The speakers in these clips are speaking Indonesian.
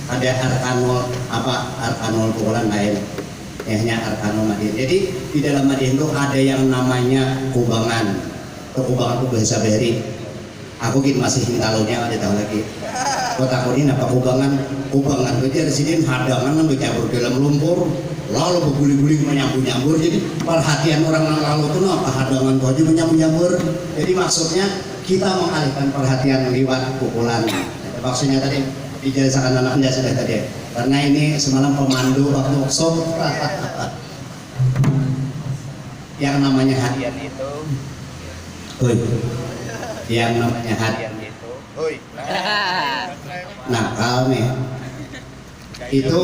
ada arkanul arkanul pukulan lain, hanya arkanul Madiun. Jadi di dalam Madiun itu ada yang namanya kubangan. Kubangan itu bahasa Beri. Aku gitu masih hintalonya ada tahu lagi. Kota aku ini apa kubangan itu di sini hadangan bercampur dalam lumpur, lalu berguling-guling menyambur-nyambur. Jadi perhatian orang lalu itu apa hadangan itu aja menyambur-nyambur. Jadi maksudnya kita mengalihkan perhatian lewat pukulan. Maksudnya tadi dijelaskan anak anda sudah tadi. Karena ini semalam pemandu waktu workshop. Yang namanya hadiah itu. Yang namanya hadiah itu. Nah kalau nih itu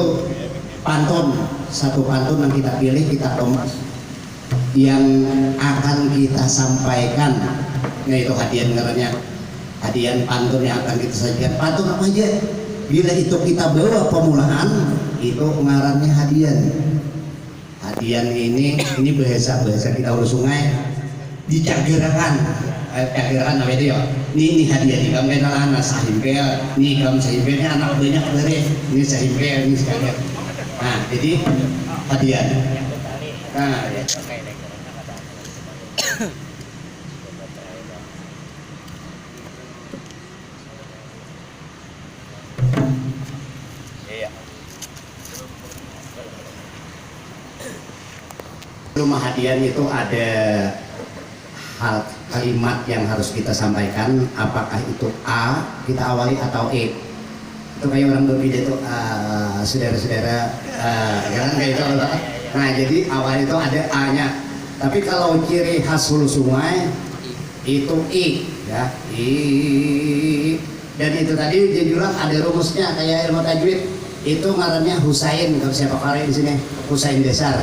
pantun, satu pantun yang kita pilih, kita kemas yang akan kita sampaikan. Nah itu hadiah ngarannya, hadiah pantun yang akan kita sajikan. Pantun apa aja? Bila itu kita bawa pemulaan, itu ngarannya hadiah. Hadiah ini bahasa kita urus sungai dicagerakan. Cagerakan apa itu ya? Ini hadiah nih kamu kenal anak sahimpel, nih kamu sahimpelnya anak banyak dari ini sahimpel ini sekalian. Nah jadi hadiah. Nah ya. Rumah hadiah itu ada hal kalimat yang harus kita sampaikan, apakah itu A kita awali atau E. Itu kayak orang berbeda itu saudara-saudara kan kayak itu. Nah jadi awal itu ada A-nya, tapi kalau ciri khas hulu sungai itu I ya, I. Dan itu tadi dijulang ada rumusnya kayak ilmu tajwid, itu ngarannya Husain. Kalau siapa kali di sini Husain Dasar,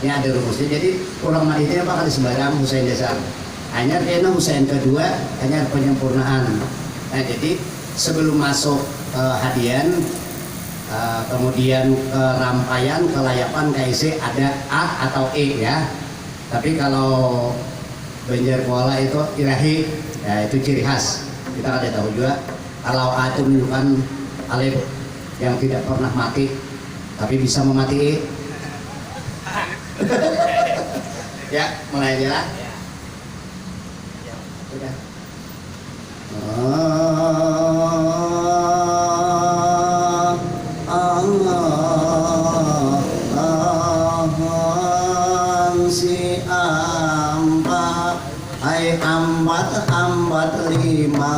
ini ada rumusnya. Jadi orang Madinah apa kali sembarang Husain Dasar. Hanya karena Husain kedua hanya penyempurnaan. Nah jadi sebelum masuk hadiah, kemudian ke rampayan, kelayapan, KIC ada A atau E ya. Tapi kalau Banjar Kuala itu ilahi, ya itu ciri khas. Kita ada tahu juga kalau A itu menunjukkan alif yang tidak pernah mati, tapi bisa memati. Ya, mulai aja lah. Udah. Si ambat, ay ambat lima.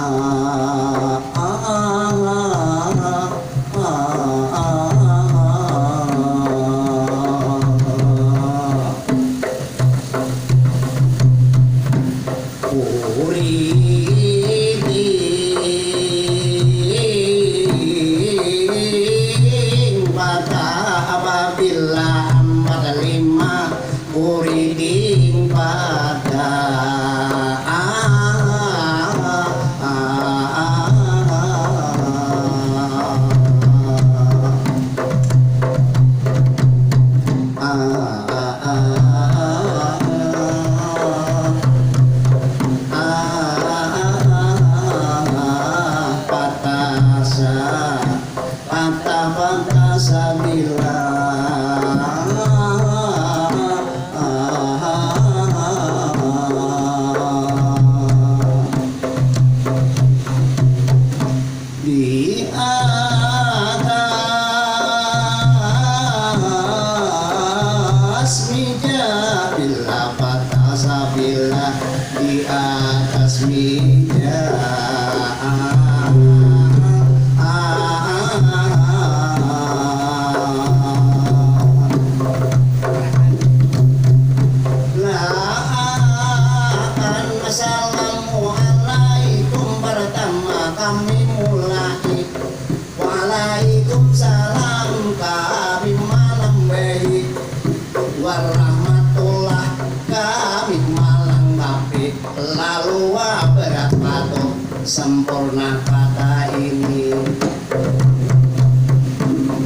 Sempurna kata ini.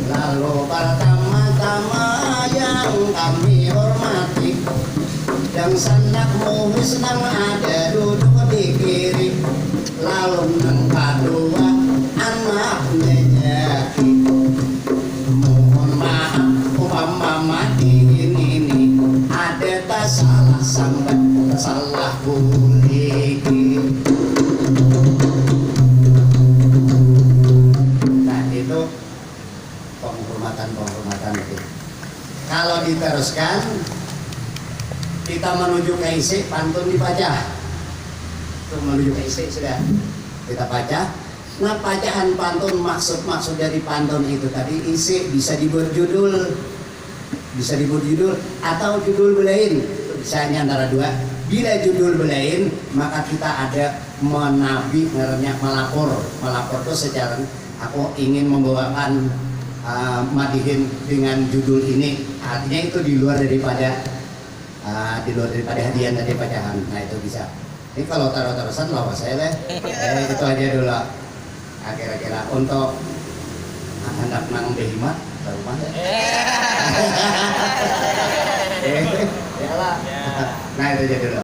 Lalu pertama-tama yang kami hormati, dan sanak muhis nang ada duduk di kiri. Lalu nang kedua anaknya Jaki, iki. Nah itu penghormatan itu. Kalau diteruskan kita menuju ke isi pantun dibaca. Untuk menuju ke isi sudah kita baca. Nah bacaan pantun maksud dari pantun itu tadi isi bisa dibuat judul atau judul belain, bisa antara dua. Bila judul belain maka kita ada menabi ngernya melapor itu secara aku ingin membawakan madihin dengan judul ini, artinya itu di luar daripada hadiah dari bacaan. Nah itu bisa. Ini kalau taruh-tarusan lawas saya deh. Itu aja dulu. Kira-kira untuk hendak nang behimat baru mana? Nah itu aja dulu.